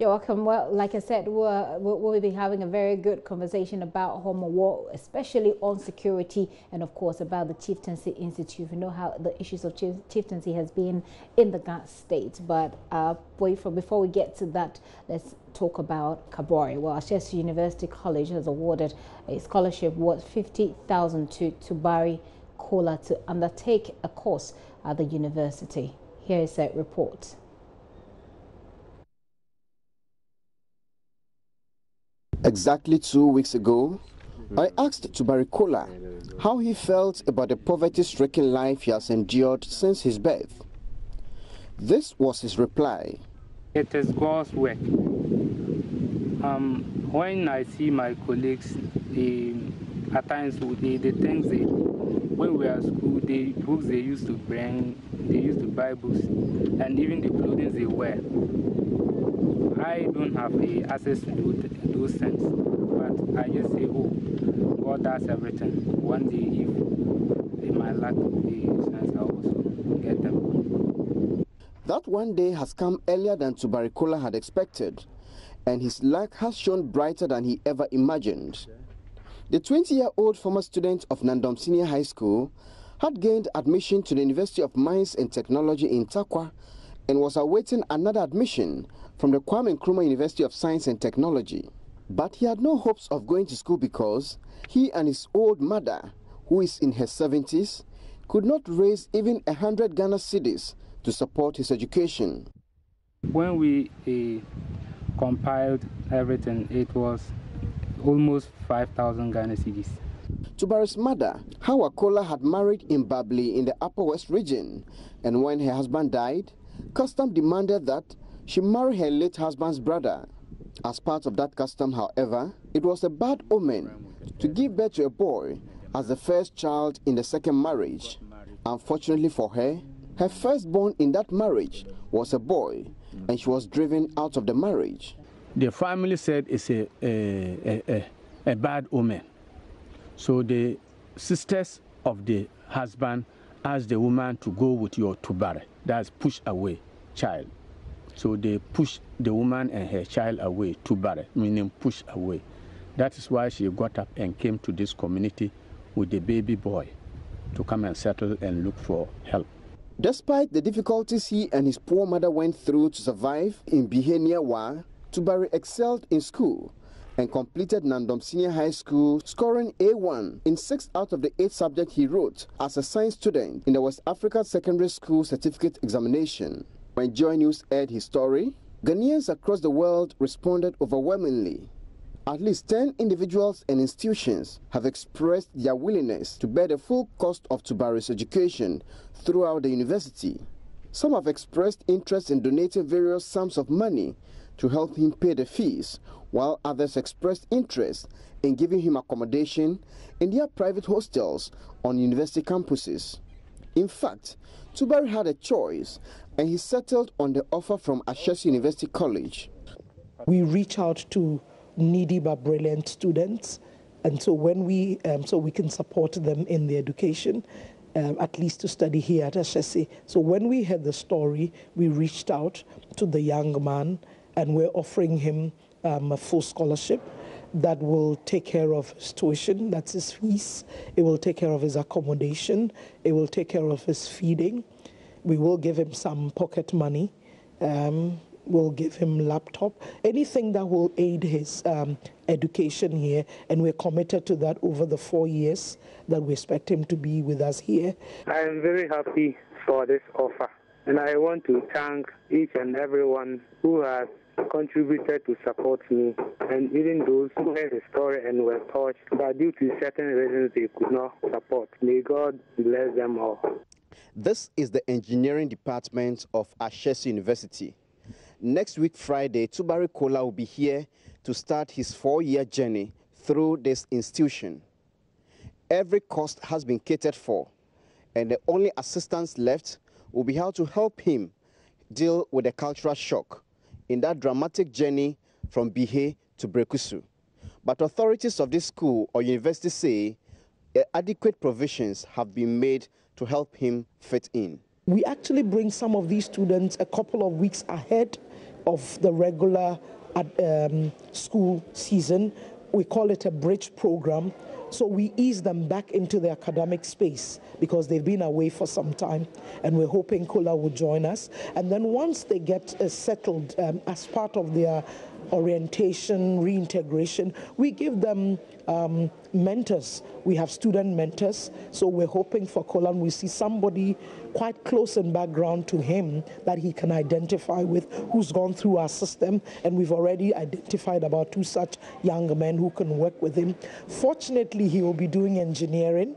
You're welcome. Well, like I said, we'll be having a very good conversation about Homo War, especially on security and, of course, about the Chieftaincy Institute. We know how the issues of chieftaincy has been in the Ghana state. But before we get to that, let's talk about Tubare. Well, Ashesi University College has awarded a scholarship worth 50,000 to Tubare Kola to undertake a course at the university. Here is a report. Exactly 2 weeks ago, I asked Tubare Kola how he felt about the poverty-stricken life he has endured since his birth. This was his reply. It is God's work. When I see my colleagues, at times the things when we are at school, the books they used to bring, they used to buy books, and even the clothing they wear. I don't have access to those things, but I just say, oh, God does everything. One day, if they might lack the chance, I also get them. That one day has come earlier than Tubare Kola had expected, and his luck has shone brighter than he ever imagined. The 20-year-old former student of Nandom Senior High School had gained admission to the University of Mines and Technology in Takwa and was awaiting another admission from the Kwame Nkrumah University of Science and Technology. But he had no hopes of going to school because he and his old mother, who is in her 70s, could not raise even 100 Ghana cedis to support his education. When we compiled everything, it was almost 5,000 Ghana cedis. Tubare's mother, Hawa Kola, had married in Babli in the Upper West region, and when her husband died, custom demanded that she marry her late husband's brother. As part of that custom, however, it was a bad omen to give birth to a boy as the first child in the second marriage. Unfortunately for her, her firstborn in that marriage was a boy, and she was driven out of the marriage. The family said it's a bad omen. So the sisters of the husband asked the woman to go with your Tubare, that's push away child. So they pushed the woman and her child away, Tubare, meaning push away. That is why she got up and came to this community with the baby boy to come and settle and look for help. Despite the difficulties he and his poor mother went through to survive in Bihe near Wa, Tubare excelled in school and completed Nandom Senior High School, scoring A1 in 6 out of the 8 subjects he wrote as a science student in the West Africa Secondary School Certificate Examination. When JoyNews aired his story, Ghanaians across the world responded overwhelmingly. At least 10 individuals and institutions have expressed their willingness to bear the full cost of Tubare's education throughout the university. Some have expressed interest in donating various sums of money to help him pay the fees, while others expressed interest in giving him accommodation in their private hostels on university campuses. In fact, Tubare had a choice, and he settled on the offer from Ashesi University College. We reach out to needy but brilliant students, and so when we can support them in their education, at least to study here at Ashesi. So when we heard the story, we reached out to the young man, and we're offering him a full scholarship that will take care of his tuition, that's his fees. It will take care of his accommodation. It will take care of his feeding. We will give him some pocket money. We'll give him laptop, anything that will aid his education here, and we're committed to that over the 4 years that we expect him to be with us here. I am very happy for this offer, and I want to thank each and everyone who has contributed to support me, and even those who heard the story and were touched, but due to certain reasons they could not support. May God bless them all. This is the engineering department of Ashesi University. Next week, Friday, Tubare Kola will be here to start his 4-year journey through this institution. Every cost has been catered for, and the only assistance left will be how to help him deal with the cultural shock in that dramatic journey from Bihe to Brekusu. But authorities of this school or university say adequate provisions have been made to help him fit in. We actually bring some of these students a couple of weeks ahead of the regular school season. We call it a bridge program. So we ease them back into the academic space because they've been away for some time, and we're hoping Kola will join us. And then once they get settled as part of their orientation, reintegration, we give them mentors. We have student mentors, so we're hoping for Kola, we see somebody quite close in background to him that he can identify with, who's gone through our system, and we've already identified about 2 such young men who can work with him. Fortunately, he will be doing engineering.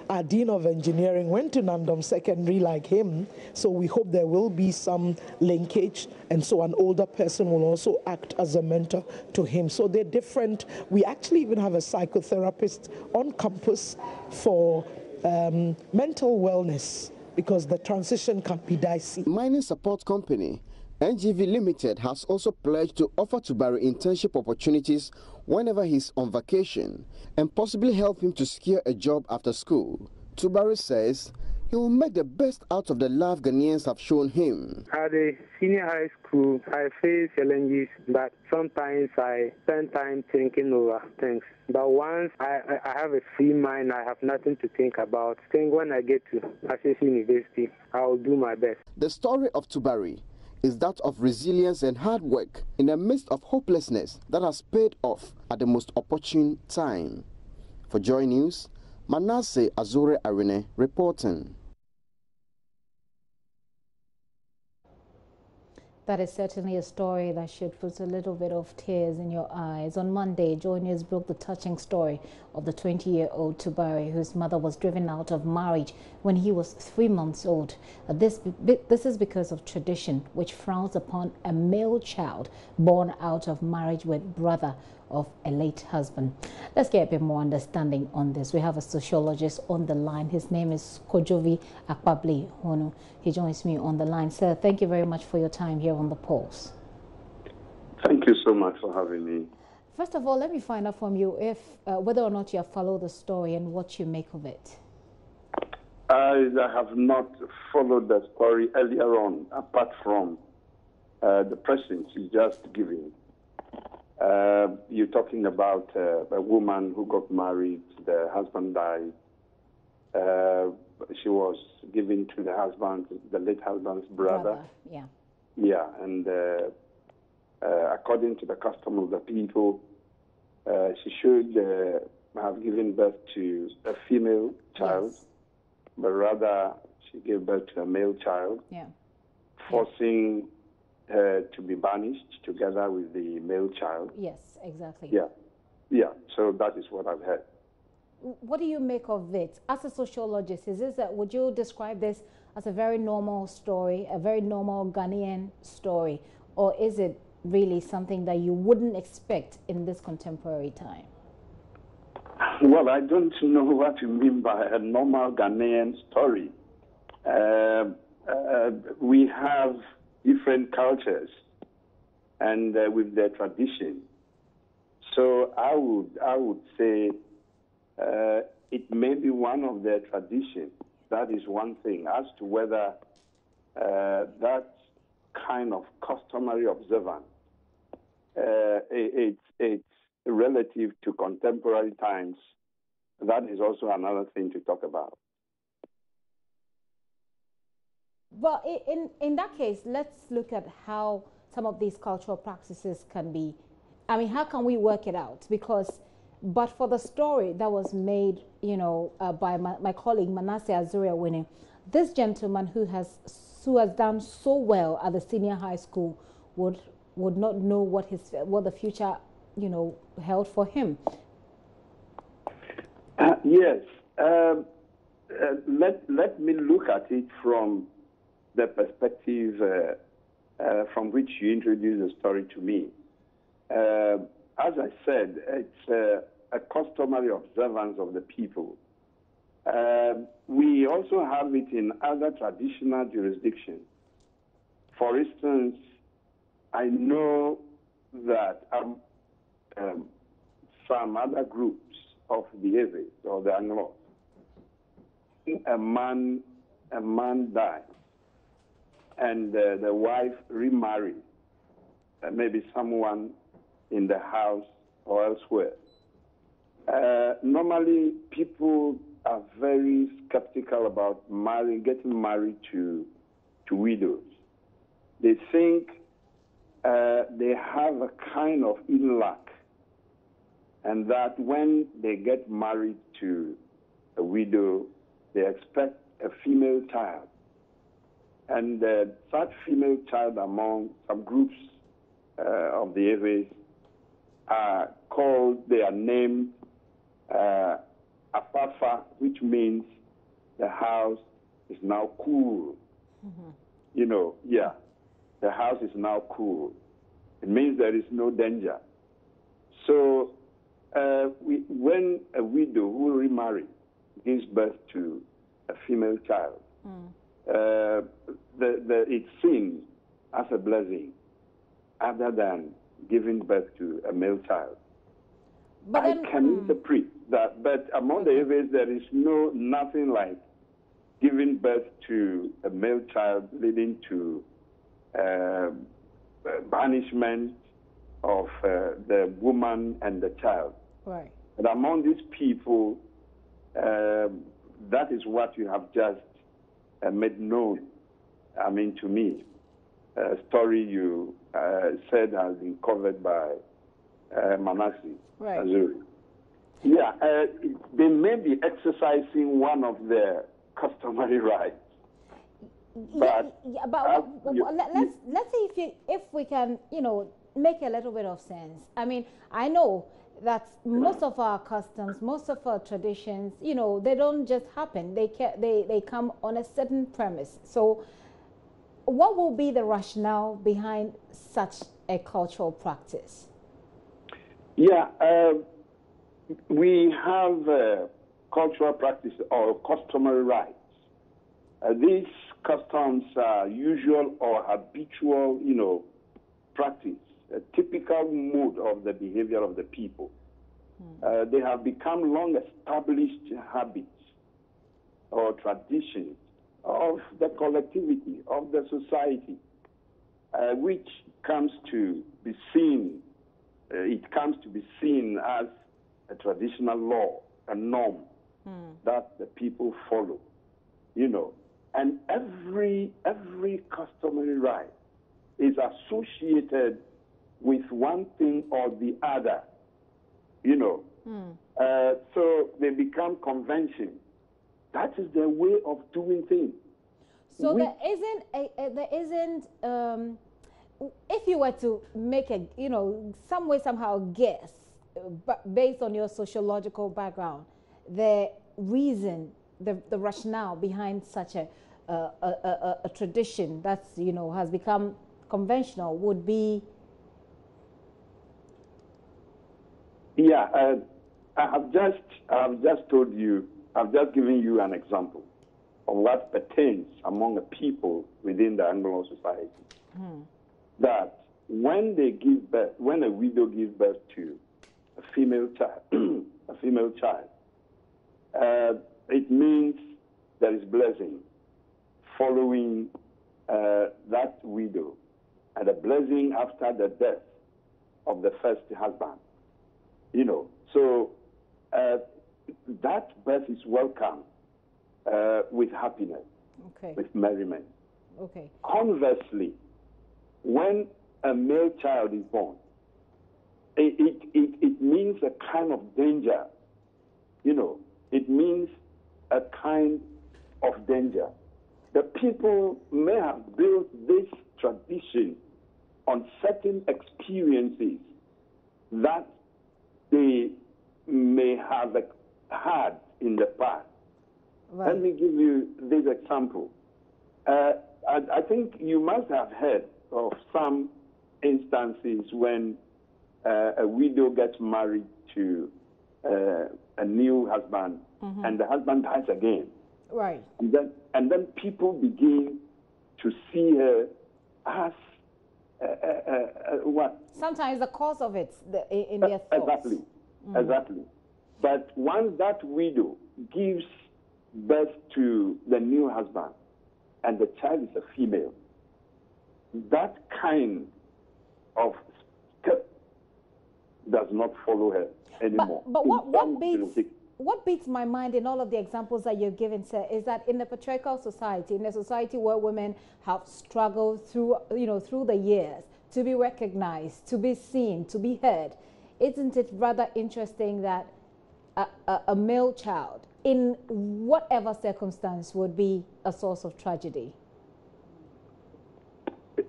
Our Dean of Engineering went to Nandom Secondary like him, so we hope there will be some linkage, and so an older person will also act as a mentor to him. So they're different. We actually even have a psychotherapist on campus for mental wellness, because the transition can be dicey. Mining support company NGV Limited has also pledged to offer Tubare internship opportunities whenever he's on vacation and possibly help him to secure a job after school. Tubare says he will make the best out of the love Ghanaians have shown him. At the senior high school, I face challenges that sometimes I spend time thinking over things. But once I have a free mind, I have nothing to think about. I think when I get to Ashesi University, I will do my best. The story of Tubare is that of resilience and hard work in the midst of hopelessness that has paid off at the most opportune time. For Joy News, Manasseh Azure Arene reporting. That is certainly a story that should put a little bit of tears in your eyes. On Monday, JoyNews broke the touching story of the 20-year-old Tubare, whose mother was driven out of marriage when he was 3 months old. This is because of tradition, which frowns upon a male child born out of marriage with brother of a late husband. Let's get a bit more understanding on this. We have a sociologist on the line. His name is Kojovi Akpabli Honu. He joins me on the line. Sir, thank you very much for your time here on The Pulse. Thank you so much for having me. First of all, let me find out from you if whether or not you have followed the story and what you make of it. I have not followed the story earlier on, apart from the presence you just giving. You're talking about a woman who got married, the husband died. She was given to the late husband's brother. Yeah. Yeah, and according to the custom of the people, she should have given birth to a female child, yes, but rather she gave birth to a male child, yeah, forcing her to be banished together with the male child. Yes, exactly. Yeah. So that is what I've heard. What do you make of it as a sociologist? Would you describe this as a very normal story, a very normal Ghanaian story, or is it really something that you wouldn't expect in this contemporary time? Well, I don't know what you mean by a normal Ghanaian story. We have different cultures and with their tradition. So I would say it may be one of their tradition. That is one thing. As to whether that kind of customary observance, it's relative to contemporary times, that is also another thing to talk about. Well, in that case, let's look at how some of these cultural practices can be. I mean, how can we work it out? Because, but for the story that was made, by my colleague Manasseh Azure Winning, this gentleman who has done so well at the senior high school would not know what the future, held for him. Yes. Let me look at it from the perspective from which you introduced the story to me. As I said, it's a customary observance of the people. We also have it in other traditional jurisdictions. For instance, I know that some other groups of the Ewe or the Anglo, a man dies, and the wife remarries maybe someone in the house or elsewhere. Normally, people are very skeptical about getting married to widows. They think they have a kind of ill luck, and that when they get married to a widow, they expect a female child. And such female child among some groups of the Eves they are named Apafa, which means the house is now cool. The house is now cool. It means there is no danger. So when a widow who remarries gives birth to a female child, it's seen as a blessing other than giving birth to a male child. But I can interpret that, but among the Eves, there is nothing like giving birth to a male child leading to banishment of the woman and the child. Right. And among these people, that is what you have just made known. I mean, to me, a story you said has been covered by Manasseh. Right. Azuri. Yeah, they may be exercising one of their customary rights. But, let's see if we can, make a little bit of sense. I mean, I know that most of our customs, most of our traditions, they don't just happen. They come on a certain premise. So what will be the rationale behind such a cultural practice? Yeah, we have cultural practice or customary rights. These customs are usual or habitual, practice, a typical mode of the behavior of the people. They have become long-established habits or traditions of the collectivity, of the society, which comes to be seen. It comes to be seen as a traditional law, a norm that the people follow, And every customary right is associated with one thing or the other, So they become convention. That is their way of doing things. So there isn't if you were to make a, some way, somehow guess, based on your sociological background, the reason, the rationale behind such a tradition that's, has become conventional would be? Yeah, I have just told you, I've just given you an example of what pertains among the people within the Anglo society. That when they give birth, when a widow gives birth to a female child, it means there is blessing following that widow, and a blessing after the death of the first husband. So that birth is welcome with happiness, with merriment. Okay. Conversely, when a male child is born, it means a kind of danger. It means a kind of danger. The people may have built this tradition on certain experiences that they may have had in the past. Right. Let me give you this example. I think you must have heard of some instances when a widow gets married to a new husband, and the husband dies again. Right. And then people begin to see her as what? Sometimes the cause of it in their thoughts. Exactly. But once that widow gives birth to the new husband, and the child is a female, that kind of step does not follow her anymore. But what beats my mind in all of the examples that you've given, sir, is that in the patriarchal society, in a society where women have struggled through, through the years to be recognized, to be seen, to be heard, isn't it rather interesting that a male child, in whatever circumstance, would be a source of tragedy?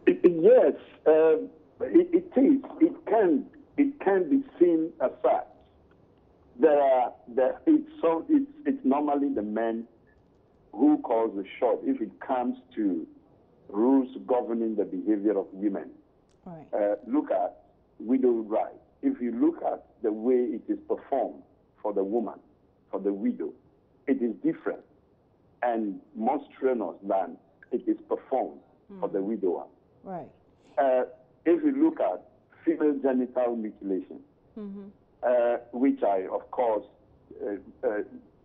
Yes, it is. It can be seen as such. It's normally the men who calls the shot if it comes to rules governing the behavior of women. Right. Look at widowhood rights. If you look at the way it is performed for the woman, for the widow, it is different and more strenuous than it is performed for the widower. Right. If you look at female genital mutilation, which I, of course,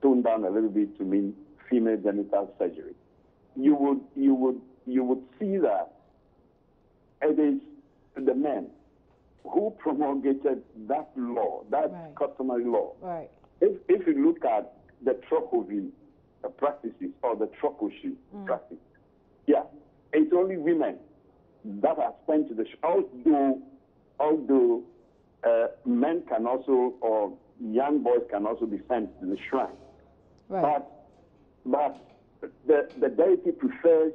toned down a little bit to mean female genital surgery, you would see that it is the men who promulgated that law, that right. customary law. Right. If you look at the Trokovi practices or the Trokoshi practice, yeah, it's only women that are sent to the although men can also, or young boys can also be sent to the shrine. Right. But the deity prefers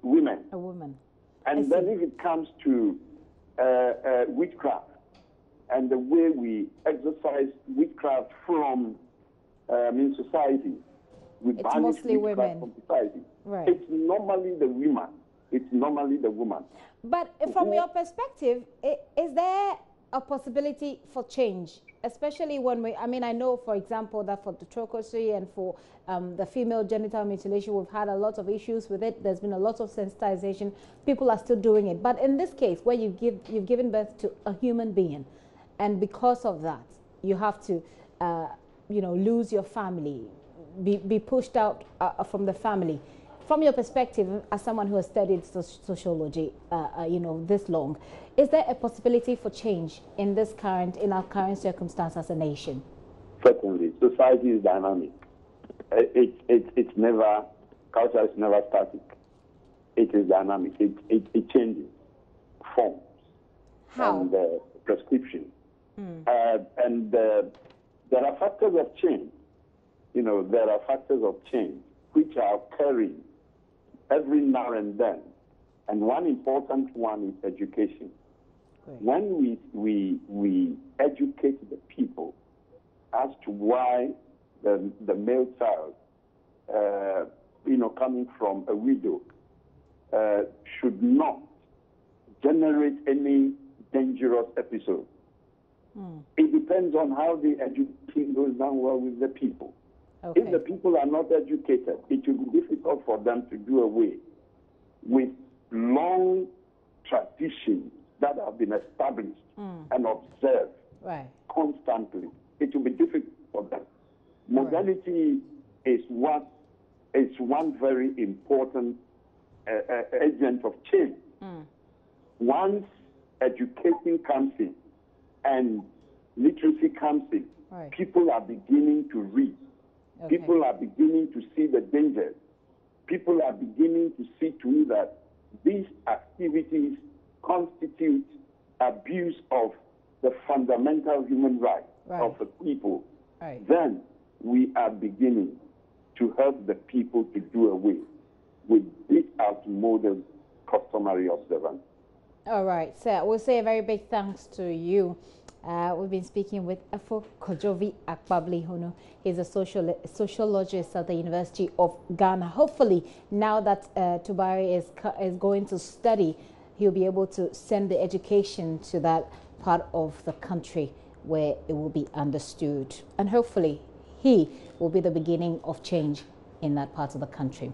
women. A woman. And then if it comes to witchcraft and the way we exercise witchcraft from society, we banish witchcraft from society. Right. It's normally the woman. It's normally the woman. But from your perspective, is there a possibility for change, especially when I know, for example, that for the trochosis and for the female genital mutilation, we've had a lot of issues with it. There's been a lot of sensitization. People are still doing it. But in this case, where you've given birth to a human being, and because of that, you have to, lose your family, be pushed out from the family. From your perspective, as someone who has studied sociology, this long, is there a possibility for change in our current circumstance as a nation? Certainly, society is dynamic. It's never, culture is never static. It is dynamic. It changes forms. How? And prescription. And there are factors of change. There are factors of change which are occurring every now and then. And one important one is education. Right. When we educate the people as to why the male child, coming from a widow, should not generate any dangerous episode. It depends on how the education goes down well with the people. Okay. If the people are not educated, it will be difficult for them to do away with long traditions that have been established and observed constantly. It will be difficult for them. Modernity is one very important agent of change. Once education comes in and literacy comes in, people are beginning to read. Okay. People are beginning to see the dangers. People are beginning to see to it that these activities constitute abuse of the fundamental human rights of the people. Right. Then we are beginning to help the people to do away with this outmoded customary observance. All right, so we'll say a very big thanks to you. We've been speaking with Efo Kojovi Akpabli-Hunu. He's a sociologist at the University of Ghana. Hopefully, now that Tubare is going to study, he'll be able to send the education to that part of the country where it will be understood. And hopefully, he will be the beginning of change in that part of the country.